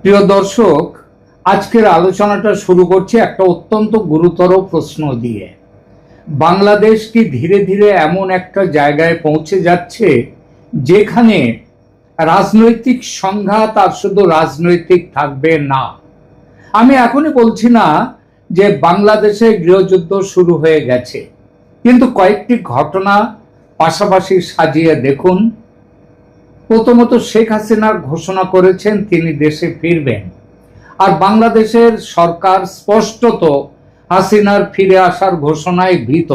প্রিয় দর্শক, আজকের আলোচনাটা শুরু করছি একটা অত্যন্ত গুরুতর প্রশ্ন দিয়ে। বাংলাদেশ কি ধীরে ধীরে এমন একটা জায়গায় পৌঁছে যাচ্ছে যেখানে রাজনৈতিক সংঘাত আর শুধু রাজনৈতিক থাকবে না? আমি এখনই বলছি না যে বাংলাদেশে গৃহযুদ্ধ শুরু হয়ে গেছে, কিন্তু কয়েকটি ঘটনা পাশাপাশি সাজিয়ে দেখুন। প্রথমত, শেখ হাসিনা ঘোষণা করেছেন তিনি দেশে ফিরবেন, আর বাংলাদেশের সরকার স্পষ্টত হাসিনার ফিরে আসার ঘোষণায় ভীত।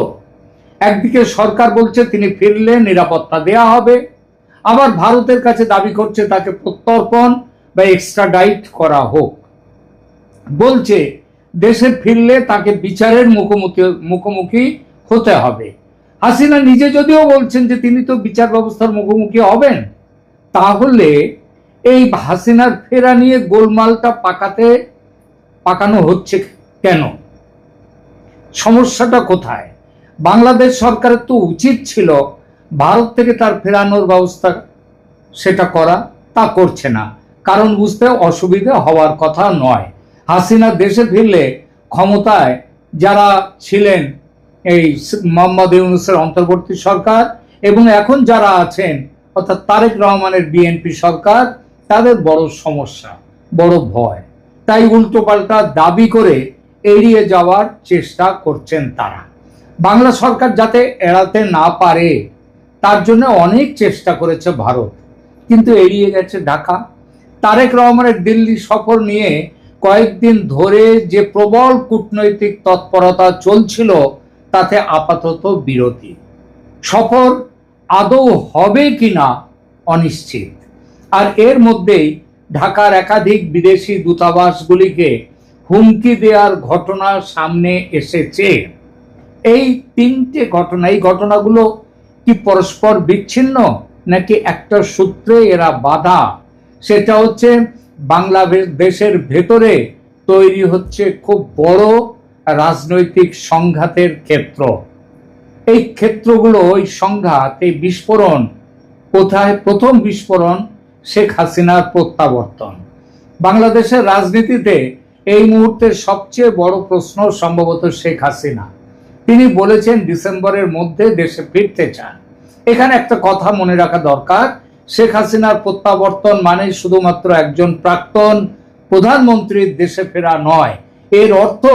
একদিকে সরকার বলছে তিনি ফিরলে নিরাপত্তা দেয়া হবে, আবার ভারতের কাছে দাবি করছে তাকে প্রত্যর্পণ বা এক্সট্রাডাইট করা হোক। বলছে দেশে ফিরলে তাকে বিচারের মুখোমুখি হতে হবে। হাসিনা নিজে যদিও বলছেন যে তিনি তো বিচার ব্যবস্থার মুখোমুখি হবেন, তাহলে এই হাসিনার ফেরা নিয়ে গোলমালটা পাকানো হচ্ছে কেন? সমস্যাটা কোথায়? বাংলাদেশ সরকারের তো উচিত ছিল ভারত থেকে তার ফেরানোর ব্যবস্থা সেটা করা, তা করছে না। কারণ বুঝতে অসুবিধা হওয়ার কথা নয়। হাসিনা দেশে ফিরলে ক্ষমতায় যারা ছিলেন এই মোহাম্মদ ইউনূসের অন্তর্বর্তী সরকার এবং এখন যারা আছেন অর্থাৎ তারেক রহমানের বিএনপি সরকার, তাদের বড় সমস্যা, বড় ভয়। তাই উল্টোপাল্টা দাবি করে এড়িয়ে যাওয়ার চেষ্টা করছেন তারা। বাংলা সরকার যাতে এড়াতে না পারে তার জন্য অনেক চেষ্টা করেছে ভারত, কিন্তু এড়িয়ে গেছে ঢাকা। তারেক রহমানের দিল্লি সফর নিয়ে কয়েকদিন ধরে যে প্রবল কূটনৈতিক তৎপরতা চলছিল তাতে আপাতত বিরতি। সফর আদৌ হবে কিনা অনিশ্চিত। আর এর মধ্যেই ঢাকার একাধিক বিদেশি দূতাবাসগুলিকে হুমকি দেওয়ার ঘটনা সামনে এসেছে। এই তিনটে ঘটনা, এই ঘটনাগুলো কি পরস্পর বিচ্ছিন্ন নাকি একটা সূত্রে এরা বাঁধা? সেটা হচ্ছে বাংলাদেশের ভেতরে তৈরি হচ্ছে খুব বড় রাজনৈতিক সংঘাতের ক্ষেত্র। এই ক্ষেত্রগুলো, এই সংঘাত, এই বিস্ফোরণ কোথায়? প্রথম বিস্ফোরণ শেখ হাসিনার প্রত্যাবর্তন। বাংলাদেশের রাজনীতিতে এই মুহূর্তের সবচেয়ে বড় প্রশ্ন সম্ভবত শেখ হাসিনা। তিনি বলেছেন ডিসেম্বরের মধ্যে দেশে ফিরতে চান। এখানে একটা কথা মনে রাখা দরকার, শেখ হাসিনার প্রত্যাবর্তন মানে শুধুমাত্র একজন প্রাক্তন প্রধানমন্ত্রীর দেশে ফেরা নয়। এর অর্থ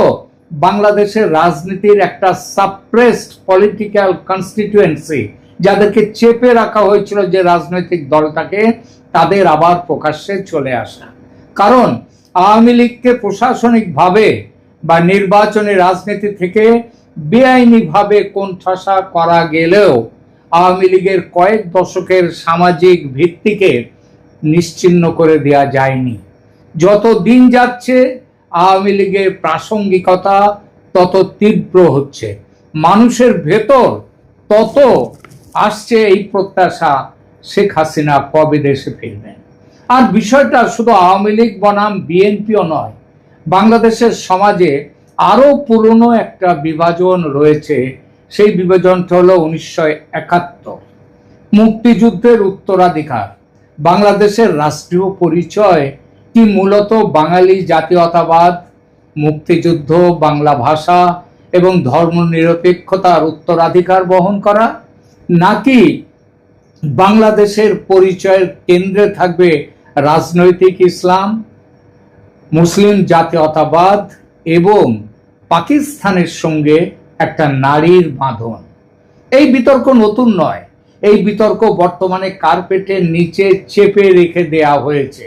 বাংলাদেশের রাজনীতির একটা সাপ্রেসড পলিটিক্যাল কনস্টিটিউয়েন্সি, যাদেরকে চেপে রাখা হয়েছিল যে রাজনৈতিক দলটাকে, তাদের আবার প্রকাশ্যে চলে আসা। কারণ আওয়ামী লীগকে প্রশাসনিকভাবে বা নির্বাচনী রাজনীতি থেকে বেআইনিভাবে কোণঠাসা করা গেলেও আওয়ামী লীগের কয়েক দশকের সামাজিক ভিত্তিকে নিশ্চিহ্ন করে দেওয়া যায়নি। যত দিন যাচ্ছে আওয়ামী লীগের প্রাসঙ্গিকতা তত তীব্র হচ্ছে, মানুষের ভেতর তত আসছে এই প্রত্যাশা শেখ হাসিনা কবে দেশে ফিরবেন। আর বিষয়টা শুধু আওয়ামী লীগ বনাম বিএনপিও নয়, বাংলাদেশের সমাজে আরো পুরনো একটা বিভাজন রয়েছে। সেই বিভাজনটা হলো 1971 মুক্তিযুদ্ধের উত্তরাধিকার। বাংলাদেশের রাষ্ট্রীয় পরিচয় কি মূলত বাঙালি জাতীয়তাবাদ, মুক্তিযুদ্ধ, বাংলা ভাষা এবং ধর্মনিরপেক্ষতার উত্তরাধিকার বহন করা, নাকি বাংলাদেশের পরিচয়ের কেন্দ্রে থাকবে রাজনৈতিক ইসলাম, মুসলিম জাতীয়তাবাদ এবং পাকিস্তানের সঙ্গে একটা নারীর বাঁধন? এই বিতর্ক নতুন নয়, এই বিতর্ক বর্তমানে কার্পেটের নিচে চেপে রেখে দেয়া হয়েছে।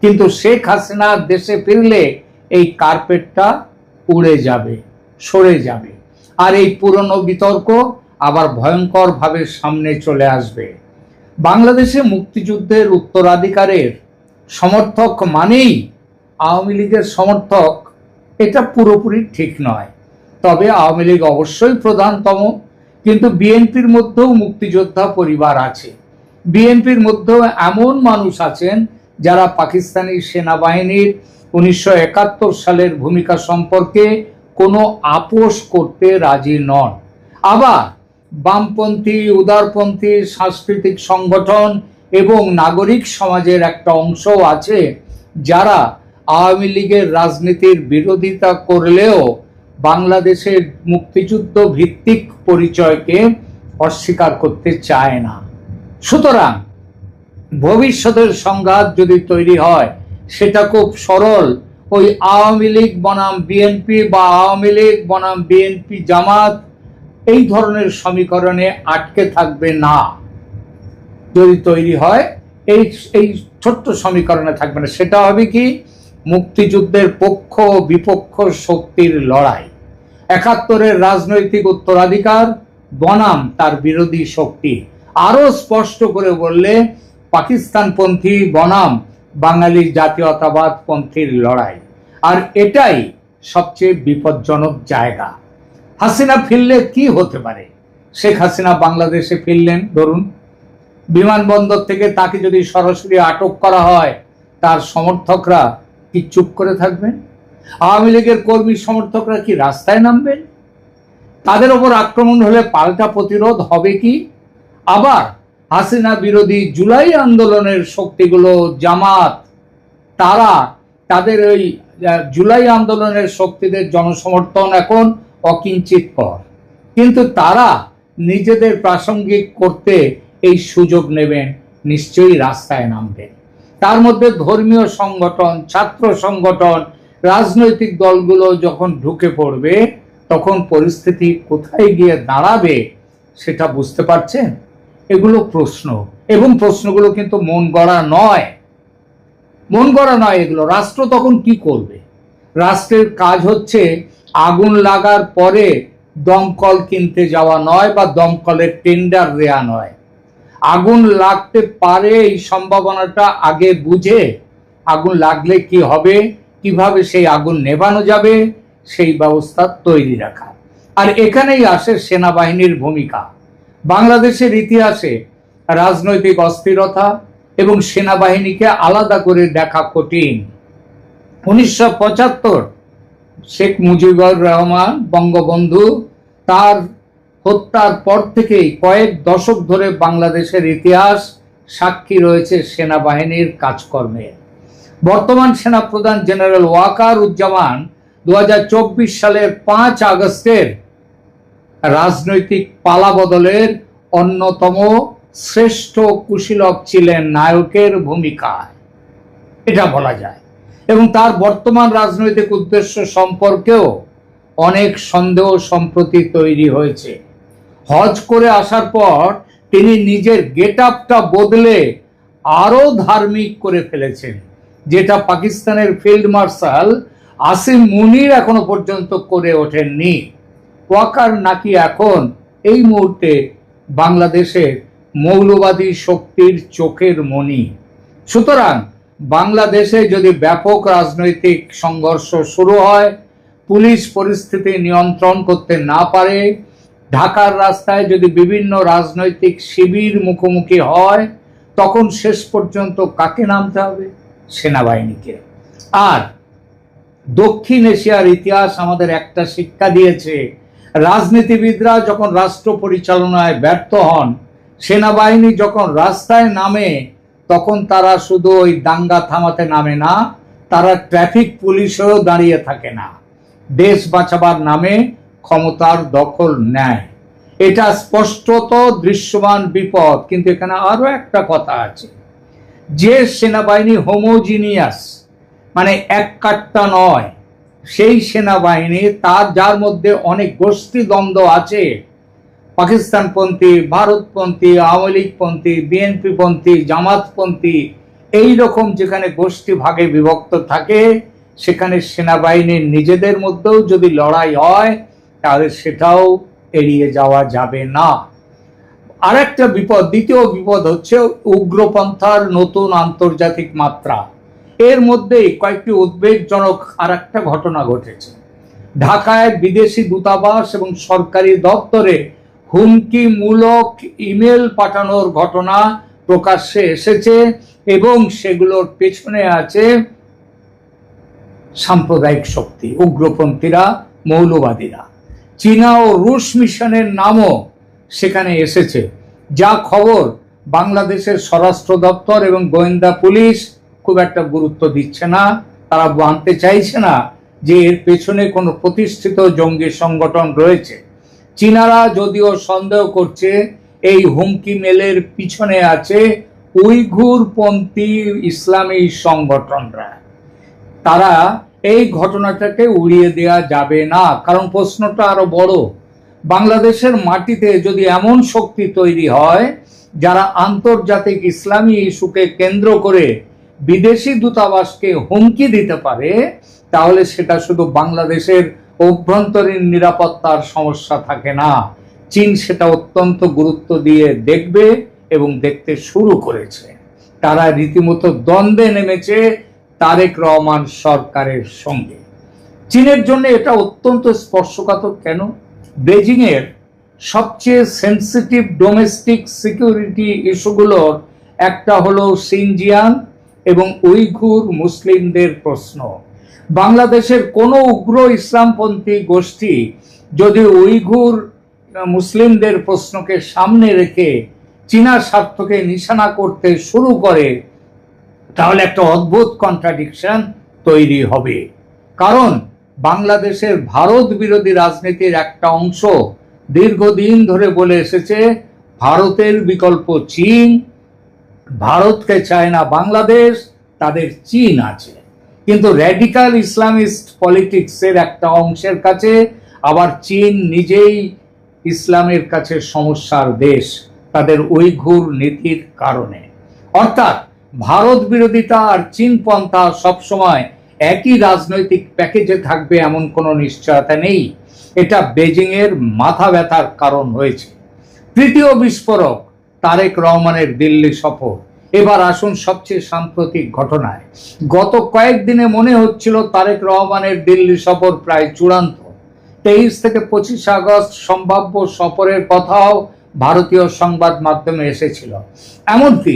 কিন্তু শেখ হাসিনা দেশে ফিরলে এই কার্পেটটা উড়ে যাবে, সরে যাবে, আর এই পুরনো বিতর্ক আবার ভয়ঙ্করভাবে সামনে চলে আসবে। বাংলাদেশে মুক্তিযুদ্ধের উত্তরাধিকারের সমর্থক মানেই আওয়ামী লীগের সমর্থক, এটা পুরোপুরি ঠিক নয়। তবে আওয়ামী লীগ অবশ্যই প্রধানতম, কিন্তু বিএনপির মধ্যেও মুক্তিযোদ্ধা পরিবার আছে। বিএনপির মধ্যেও এমন মানুষ আছেন যারা পাকিস্তানি সেনাবাহিনীর 1971 সালের ভূমিকা সম্পর্কে কোনো আপোষ করতে রাজি নন। আবার বামপন্থী, উদারপন্থী সাংস্কৃতিক সংগঠন এবং নাগরিক সমাজের একটা অংশও আছে যারা আওয়ামী লীগের রাজনীতির বিরোধিতা করলেও বাংলাদেশের মুক্তিযুদ্ধ ভিত্তিক পরিচয়কে অস্বীকার করতে চায় না। সুতরাং ভবিষ্যতের সংঘাত যদি তৈরি হয় সেটা খুব সরল ওই আওয়ামী লীগ বনাম বিএনপি বা আওয়ামী লীগ বনাম বিএনপি জামাত এই ধরনের সমীকরণে আটকে থাকবে না। যদি তৈরি হয় এই এই ছোট্ট সমীকরণে থাকবে না, সেটা হবে কি মুক্তিযুদ্ধের পক্ষ ও বিপক্ষ শক্তির লড়াই, ৭১-এর রাজনৈতিক উত্তরাধিকার বনাম তার বিরোধী শক্তি। আরো স্পষ্ট করে বললে পাকিস্তানপন্থী বনাম বাঙালি জাতীয়তাবাদ পন্থীর লড়াই। আর এটাই সবচেয়ে বিপজ্জনক জায়গা। হাসিনা ফিরলে কি হতে পারে? শেখ হাসিনা বাংলাদেশে ফিরলেন, ধরুন বিমানবন্দর থেকে তাকে যদি সরাসরি আটক করা হয়, তার সমর্থকরা কি চুপ করে থাকবেন? আওয়ামী লীগের কর্মী সমর্থকরা কি রাস্তায় নামবেন? তাদের ওপর আক্রমণ হলে পাল্টা প্রতিরোধ হবে কি? আবার হাসিনা বিরোধী জুলাই আন্দোলনের শক্তিগুলো, জামাত, তারা তাদের ওই জুলাই আন্দোলনের শক্তিদের জনসমর্থন এখন অকিঞ্চিতকর, কিন্তু তারা নিজেদের প্রাসঙ্গিক করতে এই সুযোগ নেবেন, নিশ্চয়ই রাস্তায় নামবেন। তার মধ্যে ধর্মীয় সংগঠন, ছাত্র সংগঠন, রাজনৈতিক দলগুলো যখন ঢুকে পড়বে তখন পরিস্থিতি কোথায় গিয়ে দাঁড়াবে সেটা বুঝতে পারছেন? এগুলো প্রশ্ন, এবং প্রশ্নগুলো কিন্তু মন গড়া নয়, মন গড়া নয়। এগুলো রাষ্ট্র তখন কি করবে? রাষ্ট্রের কাজ হচ্ছে আগুন লাগার পরে দমকল কিনতে যাওয়া নয় বা দমকলের টেন্ডার দেয়া নয়। আগুন লাগতে পারে এই সম্ভাবনাটা আগে বুঝে আগুন লাগলে কি হবে, কিভাবে সেই আগুন নেভানো যাবে সেই ব্যবস্থা তৈরি রাখা। আর এখানেই আসে সেনাবাহিনীর ভূমিকা। বাংলাদেশের ইতিহাসে রাজনৈতিক অস্থিরতা এবং সেনাবাহিনীকে আলাদা করে দেখা কঠিন। 1975 শেখ মুজিবুর রহমান বঙ্গবন্ধু তার হত্যার পর থেকেই কয়েক দশক ধরে বাংলাদেশের ইতিহাস সাক্ষী রয়েছে সেনাবাহিনীর কাজকর্মের। বর্তমান সেনাপ্রধান জেনারেল ওয়াকার উজ্জামান 2024 সালের 5 আগস্টের রাজনৈতিক পালাবদলের অন্যতম শ্রেষ্ঠ কুশীলব ছিলেন, নায়কের ভূমিকায়, এটা বলা যায়। এবং তার বর্তমান রাজনৈতিক উদ্দেশ্য সম্পর্কেও অনেক সন্দেহ সম্প্রতি তৈরি হয়েছে। হজ করে আসার পর তিনি নিজের গেটআপটা বদলে আরো ধার্মিক করে ফেলেছেন, যেটা পাকিস্তানের ফিল্ড মার্শাল আসিম মুনির এখনো পর্যন্ত করে ওঠেননি। ওয়াকার নাকি এখন এই মুহূর্তে বাংলাদেশের মৌলবাদী শক্তির চোখের মণি। সুতরাং বাংলাদেশে যদি ব্যাপক রাজনৈতিক সংঘর্ষ শুরু হয়, পুলিশ পরিস্থিতি নিয়ন্ত্রণ করতে না পারে, ঢাকার রাস্তায় যদি বিভিন্ন রাজনৈতিক শিবির মুখোমুখি হয়, তখন শেষ পর্যন্ত কাকে নামতে হবে? সেনাবাহিনীকে। আর দক্ষিণ এশিয়ার ইতিহাস আমাদের একটা শিক্ষা দিয়েছে, রাজনীতিবিদরা যখন রাষ্ট্র পরিচালনায় ব্যর্থ হন, সেনাবাহিনী যখন রাস্তায় নামে, তখন তারা শুধু ওই দাঙ্গা থামাতে নামে না, তারা ট্রাফিক পুলিশেও দাঁড়িয়ে থাকে না, দেশ বাঁচাবার নামে ক্ষমতার দখল নেয়। এটা স্পষ্টত দৃশ্যমান বিপদ। কিন্তু এখানে আরো একটা কথা আছে, যে সেনাবাহিনী হোমোজিনিয়াস, মানে এক কাট্টা নয়, সেই সেনাবাহিনী তার যার মধ্যে অনেক গোষ্ঠী দ্বন্দ্ব আছে, পাকিস্তানপন্থী, ভারতপন্থী, আওয়ামী লীগপন্থী, বিএনপিপন্থী, জামাতপন্থী, এইরকম যেখানে গোষ্ঠী ভাগে বিভক্ত থাকে, সেখানে সেনাবাহিনীর নিজেদের মধ্যেও যদি লড়াই হয় তাহলে সেটাও এড়িয়ে যাওয়া যাবে না। আর একটা বিপদ, দ্বিতীয় বিপদ হচ্ছে উগ্রপন্থার নতুন আন্তর্জাতিক মাত্রা। এর মধ্যেই কয়েকটি উদ্বেগজনক আর একটা ঘটনা ঘটেছে। ঢাকায় বিদেশি দূতাবাস এবং সরকারি দপ্তরে হুমকিমূলক ইমেল পাঠানোর ঘটনা প্রকাশ্যে এসেছে এবং সেগুলোর পেছনে আছে সাম্প্রদায়িক শক্তি, উগ্রপন্থীরা, মৌলবাদীরা। চীনা ও রুশ মিশনের নামও সেখানে এসেছে, যা খবর বাংলাদেশের স্বরাষ্ট্র দপ্তর এবং গোয়েন্দা পুলিশ খুব একটা গুরুত্ব দিচ্ছে না, তারা মানতে চাইছে না যে এর পেছনে কোনো প্রতিষ্ঠিত জঙ্গি সংগঠন রয়েছে। চীনারা যদিও সন্দেহ করছে এই হুমকি মেলের পিছনে আছে উইঘুরপন্থী ইসলামী সংগঠনরা। তারা এই ঘটনাটাকে উড়িয়ে দেওয়া যাবে না, কারণ প্রশ্নটা আরো বড়। বাংলাদেশের মাটিতে যদি এমন শক্তি তৈরি হয় যারা আন্তর্জাতিক ইসলামী ইস্যুকে কেন্দ্র করে বিদেশি দূতাবাসকে হুমকি দিতে পারে, তাহলে সেটা শুধু বাংলাদেশের অভ্যন্তরীণ নিরাপত্তার সমস্যা থাকে না, চীন সেটা অত্যন্ত গুরুত্ব দিয়ে দেখবে এবং দেখতে শুরু করেছে। তারা রীতিমতো দ্বন্দ্বে নেমেছে তারেক রহমান সরকারের সঙ্গে। চীনের জন্য এটা অত্যন্ত স্পর্শকাতর। কেন? বেজিং এর সবচেয়ে সেন্সিটিভ ডোমেস্টিক সিকিউরিটি ইস্যুগুলোর একটা হলো সিনজিয়াং এবং উইঘুর মুসলিমদের প্রশ্ন। বাংলাদেশের কোনো উগ্র ইসলামপন্থী গোষ্ঠী যদি উইঘুর মুসলিমদের প্রশ্নকে সামনে রেখে চীনা স্বার্থকে নিশানা করতে শুরু করে, তাহলে একটা অদ্ভুত কন্ট্রাডিকশন তৈরি হবে। কারণ বাংলাদেশের ভারত বিরোধী রাজনীতির একটা অংশ দীর্ঘদিন ধরে বলে এসেছে ভারতের বিকল্প চীন, ভারতকে চায় না বাংলাদেশ, তাদের চীন আছে। কিন্তু র্যাডিক্যাল ইসলামিস্ট পলিটিক্সের একটা অংশের কাছে আবার চীন নিজেই ইসলামের কাছে সমস্যার দেশ, তাদের উইঘুর নীতির কারণে। অর্থাৎ ভারত বিরোধিতা আর চীন পন্থা সবসময় একই রাজনৈতিক প্যাকেজে থাকবে এমন কোনো নিশ্চয়তা নেই। এটা বেজিং এর মাথা ব্যথার কারণ হয়েছে। তৃতীয় বিস্ফোরক তারেক রহমানের দিল্লি সফর। এবার আসুন সবচেয়ে সাম্প্রতিক ঘটনায়। গত কয়েকদিনে মনে হচ্ছিল তারেক রহমানের দিল্লি সফর প্রায় চূড়ান্ত। 23 থেকে 25 আগস্ট সম্ভাব্য সফরের কথাও ভারতীয় সংবাদ মাধ্যমে এসেছিল। এমনকি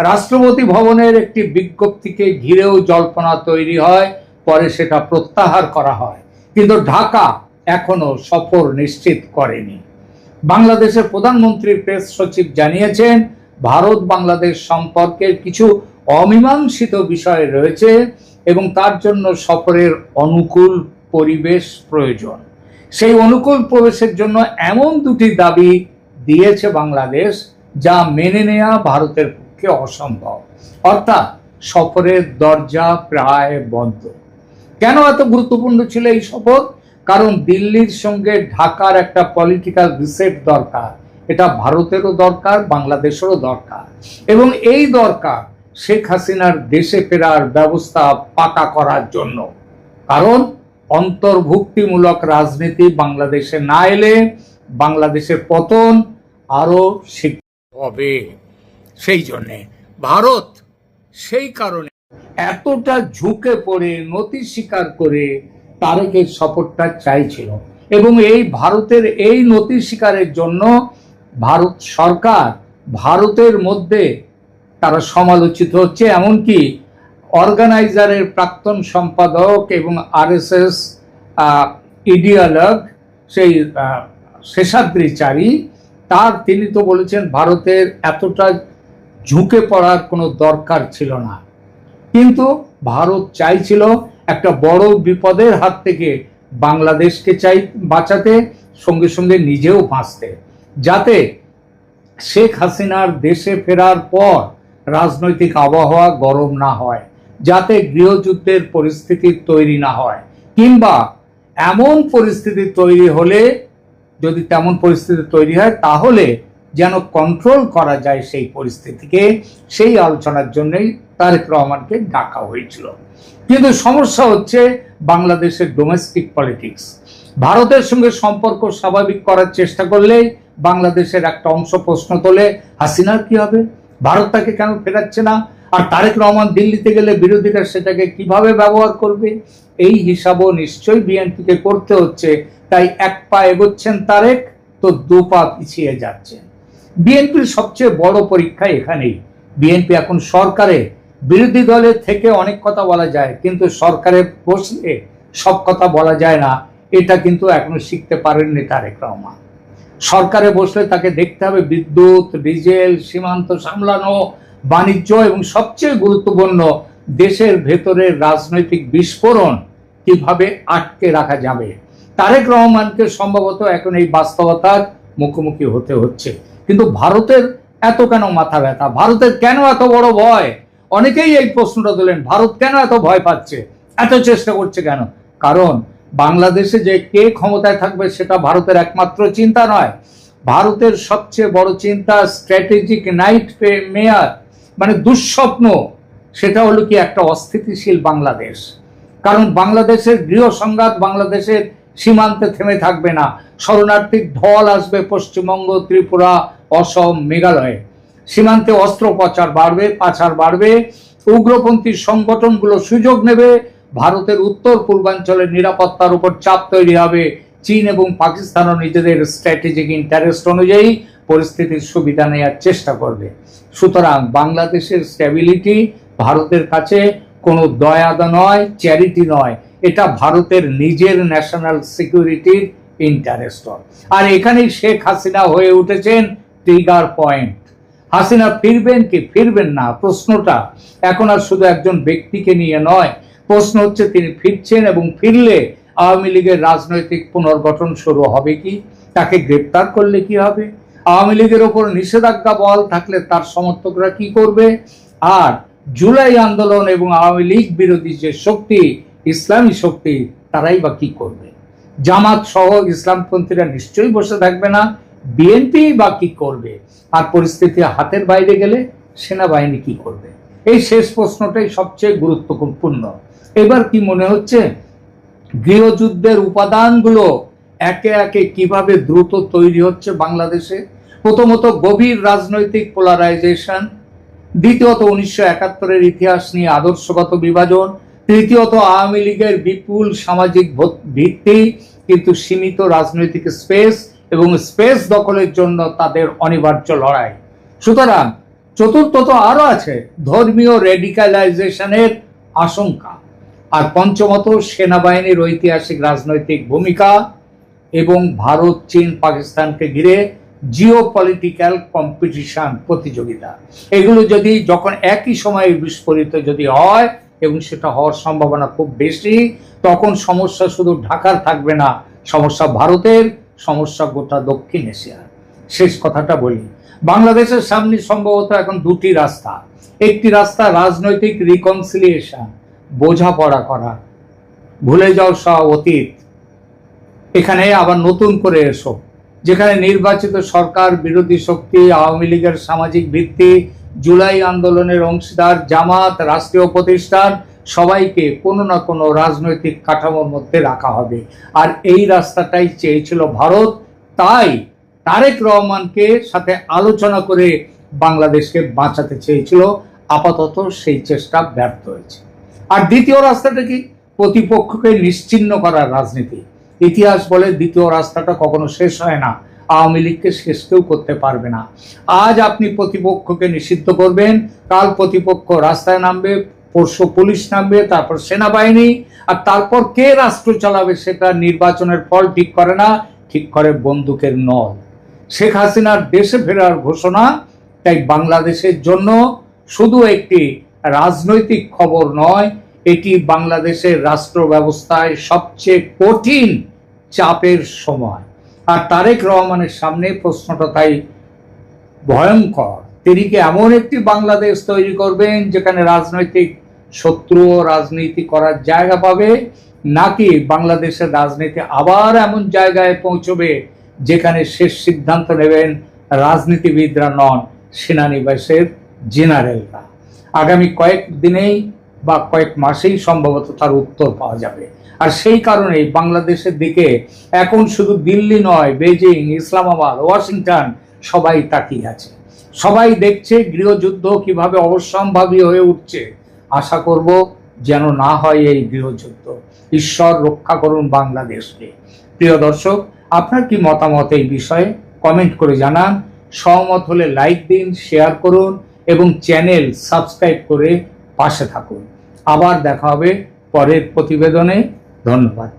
রাষ্ট্রপতি ভবনের একটি বিজ্ঞপ্তিকে ঘিরেও জল্পনা তৈরি হয়, পরে সেটা প্রত্যাহার করা হয়। কিন্তু ঢাকা এখনো সফর নিশ্চিত করেনি। বাংলাদেশের প্রধানমন্ত্রীর প্রেস সচিব জানিয়েছেন ভারত বাংলাদেশ সম্পর্কের কিছু অমীমাংসিত বিষয় রয়েছে এবং তার জন্য সফরের অনুকূল পরিবেশ প্রয়োজন। সেই অনুকূল প্রবেশের জন্য এমন দুটি দাবি দিয়েছে বাংলাদেশ যা মেনে নেওয়া ভারতের পক্ষে অসম্ভব। অর্থাৎ সফরের দরজা প্রায় বন্ধ। কেন এত গুরুত্বপূর্ণ ছিল এই সফর? কারণ দিল্লির সঙ্গে ঢাকার একটা পলিটিক্যাল রিসেট দরকার। এটা ভারতেরও দরকার, বাংলাদেশেরও দরকার। এবং এই দরকার শেখ হাসিনার দেশে ফেরার ব্যবস্থা পাকা করার জন্য। কারণ অন্তর্ভুক্তিমূলক রাজনীতি বাংলাদেশে না এলে বাংলাদেশের পতন আরো শীঘ্র হবে। সেই জন্যে ভারত সেই কারণে এতটা ঝুঁকে পড়ে নতি স্বীকার করে তারেকের সফরটা চাইছিল। এবং এই ভারতের এই নতি স্বীকারের জন্য ভারত সরকার ভারতের মধ্যে তারা সমালোচিত হচ্ছে। এমনকি অর্গানাইজারের প্রাক্তন সম্পাদক এবং আরএসএস ইডিওলগ সেই শেষাদ্রিচারী তিনি তো বলেছেন ভারতের এতটা ঝুঁকে পড়ার কোনো দরকার ছিল না। কিন্তু ভারত চাইছিল একটা বড় বিপদের হাত থেকে বাংলাদেশকে বাঁচাতে, সঙ্গে সঙ্গে নিজেও বাঁচতে, যাতে শেখ হাসিনার দেশে ফেরার পর রাজনৈতিক আবহাওয়া গরম না হয়, যাতে গৃহযুদ্ধের পরিস্থিতি তৈরি না হয়, কিংবা এমন পরিস্থিতি তৈরি হলে, যদি তেমন পরিস্থিতি তৈরি হয় তাহলে যেন কন্ট্রোল করা যায় সেই পরিস্থিতিকে। সেই আলোচনার জন্যই তারেক রহমানকে ডাকা হয়েছিল। কিন্তু সমস্যা হচ্ছে বাংলাদেশের ডোমেস্টিক পলিটিক্স। ভারতের সঙ্গে সম্পর্ক স্বাভাবিক করার চেষ্টা করলেই বাংলাদেশের একটা অংশ প্রশ্ন তোলে, হাসিনার কি হবে, ভারত তাকে কেন ফেরাচ্ছে না, আর তারেক রহমান দিল্লিতে গেলে বিরোধীরা সেটাকে কিভাবে ব্যবহার করবে। এই হিসাবও নিশ্চয়ই বিএনপিকে করতে হচ্ছে। তাই এক পা এগোচ্ছেন তারেক, তো দু পা পিছিয়ে যাচ্ছেন। বিএনপির সবচেয়ে বড় পরীক্ষা এখানেই। বিএনপি এখন সরকারে, বিরোধী দলের থেকে অনেক কথা বলা যায়, কিন্তু সরকারে বসলে সব কথা বলা যায় না। এটা কিন্তু এখনো শিখতে পারেননি তারেক রহমান। সরকারে বসলে তাকে দেখতে হবে বিদ্যুৎ, ডিজেল, সীমান্ত সামলানো, বাণিজ্য এবং সবচেয়ে গুরুত্বপূর্ণ দেশের ভেতরের রাজনৈতিক বিস্ফোরণ কিভাবে আটকে রাখা যাবে। তারেক রহমানকে সম্ভবত এখন এই বাস্তবতার মুখোমুখি হতে হচ্ছে। কিন্তু ভারতের এত কেন মাথা ব্যথা, ভারতের কেন এত বড় ভয়? অনেকেই এই প্রশ্নটা তোলেন, ভারত কেন এত ভয় পাচ্ছে, এত চেষ্টা করছে কেন? কারণ বাংলাদেশে যে কে ক্ষমতায় থাকবে সেটা ভারতের একমাত্র চিন্তা নয়। ভারতের সবচেয়ে বড় চিন্তা স্ট্র্যাটেজিক নাইট মেয়ার, মানে দুঃস্বপ্ন, সেটা হলো কি একটা অস্থিতিশীল বাংলাদেশ। কারণ বাংলাদেশের গৃহ সংঘাত বাংলাদেশের সীমান্তে থেমে থাকবে না। শরণার্থীর ঢল আসবে পশ্চিমবঙ্গ, ত্রিপুরা, অসম, মেঘালয়ে। সীমান্তে অস্ত্র পাচার বাড়বে। উগ্রপন্থী সংগঠনগুলো সুযোগ নেবে। ভারতের উত্তর পূর্বাঞ্চলের নিরাপত্তার উপর চাপ তৈরি হবে। চীন এবং পাকিস্তানও নিজেদের স্ট্র্যাটেজিক ইন্টারেস্ট অনুযায়ী পরিস্থিতির সুবিধা নেওয়ার চেষ্টা করবে। সুতরাং বাংলাদেশের স্ট্যাবিলিটি ভারতের কাছে কোনো দয়াদা নয়, চ্যারিটি নয়, এটা ভারতের নিজের ন্যাশনাল সিকিউরিটির ইন্টারেস্ট। আর এখানেই শেখ হাসিনা হয়ে উঠেছেন ট্রিগার পয়েন্ট। হাসিনা ফিরবেন কি ফিরবেন না, প্রশ্নটা এখন আর শুধু একজন ব্যক্তিকে নিয়ে নয়। প্রশ্ন হচ্ছে তিনি ফিরছেন, এবং ফিরলে আওয়ামী লীগের রাজনৈতিক পুনর্গঠন শুরু হবে কি? তাকে গ্রেপ্তার করলে কি হবে? আওয়ামী লীগের ওপর নিষেধাজ্ঞা বল থাকলে তার সমর্থকরা কি করবে? আর জুলাই আন্দোলন এবং আওয়ামী লীগ বিরোধী যে শক্তি, ইসলামী শক্তি, তারাই বা কি করবে? জামাত সহ ইসলামপন্থীরা নিশ্চয়ই বসে থাকবে না। বিএনপি বা কি করবে? আর পরিস্থিতি হাতের বাইরে গেলে সেনাবাহিনী কি করবে? এই শেষ প্রশ্নটাই সবচেয়ে গুরুত্বপূর্ণ। এবার কি মনে হচ্ছে গৃহযুদ্ধের উপাদানগুলো একে একে কিভাবে দ্রুত তৈরি হচ্ছে বাংলাদেশে? প্রথমত গভীর রাজনৈতিক পোলারাইজেশন, দ্বিতীয়ত 1971-এর ইতিহাস নিয়ে আদর্শগত বিভাজন, তৃতীয়ত আওয়ামী লীগের বিপুল সামাজিক ভিত্তি কিন্তু সীমিত রাজনৈতিক স্পেস, এবং স্পেস দখলের জন্য তাদের অনিবার্য লড়াই। সুতরাং চতুর্থত আরো আছে ধর্মীয় রেডিকালাইজেশনের আশঙ্কা। আর পঞ্চমত সেনাবাহিনীর ঐতিহাসিক রাজনৈতিক ভূমিকা এবং ভারত, চীন, পাকিস্তানকে ঘিরে জিও পলিটিক্যাল কম্পিটিশন, প্রতিযোগিতা। এগুলো যদি যখন একই সময়ে বিস্ফোরিত যদি হয়, এবং সেটা হওয়ার সম্ভাবনা খুব বেশি, তখন সমস্যা শুধু ঢাকার থাকবে না, সমস্যা ভারতের, সমস্যা গোটা দক্ষিণ এশিয়ার। শেষ কথাটা বলি, বাংলাদেশের সামনে সম্ভবত এখন দুটি রাস্তা। একটি রাস্তা রাজনৈতিক রিকনসিলিয়েশন, বোঝাপড়া করা, ভুলে যাও সব অতীত, এখানে আবার নতুন করে এসো, যেখানে নির্বাচিত সরকার, বিরোধী শক্তি, আওয়ামী লীগের সামাজিক ভিত্তি, জুলাই আন্দোলনের অংশীদার, জামাত, রাষ্ট্রীয় প্রতিষ্ঠান, সবাইকে কোনো না কোনো রাজনৈতিক কাঠামোর মধ্যে রাখা হবে। আর এই রাস্তাটাই চেয়েছিল ভারত। তাই তারেক রহমানকে সাথে আলোচনা করে বাংলাদেশকে বাঁচাতে চেয়েছিল। আপাতত সেই চেষ্টা ব্যর্থ হয়েছে। আর দ্বিতীয় রাস্তাটা কি? প্রতিপক্ষকে নিশ্চিহ্ন করার রাজনীতি। ইতিহাস বলে দ্বিতীয় রাস্তাটা কখনো শেষ হয় না। আওয়ামী লীগকে শেষ কেউ করতে পারবে না। আজ আপনি প্রতিপক্ষকে নিষিদ্ধ করবেন, কাল প্রতিপক্ষ রাস্তায় নামবে, পরশু পুলিশ নামবে, তারপর সেনাবাহিনী, আর তারপর কে রাষ্ট্র চালাবে সেটা নির্বাচনের ফল ঠিক করে না, ঠিক করে বন্দুকের নল। শেখ হাসিনার দেশে ফেরার ঘোষণা তাই বাংলাদেশের জন্য শুধু একটি রাজনৈতিক খবর নয়, এটি বাংলাদেশের রাষ্ট্র ব্যবস্থায় সবচেয়ে কঠিন চাপের সময়। আর তারেক রহমানের সামনে প্রশ্নটা তাই ভয়ঙ্কর। তিনি কি এমন একটি বাংলাদেশ তৈরি করবেন যেখানে রাজনৈতিক শত্রুও রাজনীতি করার জায়গা পাবে, নাকি বাংলাদেশের রাজনীতি আবার এমন জায়গায় পৌঁছবে যেখানে শেষ সিদ্ধান্ত নেবেন রাজনীতিবিদরা নন, সেনানিবাসের জেনারেলরা? আগামী কয়েক দিনেই বা কয়েক মাসেই সম্ভবত তার উত্তর পাওয়া যাবে। আর সেই কারণেই বাংলাদেশের দিকে এখন শুধু দিল্লি নয়, বেজিং, ইসলামাবাদ, ওয়াশিংটন সবাই তাকিয়ে আছে। সবাই দেখছে গৃহযুদ্ধ কিভাবে অবশ্যম্ভাবী হয়ে উঠছে। আশা করব যেন না হয় এই গৃহযুদ্ধ। ঈশ্বর রক্ষা করুন বাংলাদেশকে। প্রিয় দর্শক, আপনার কি মতামত এই বিষয়ে কমেন্ট করে জানান। সহমত হলে লাইক দিন, শেয়ার করুন এবং চ্যানেল সাবস্ক্রাইব করে পাশে থাকুন। আবার দেখা হবে পরের প্রতিবেদনে। ধন্যবাদ।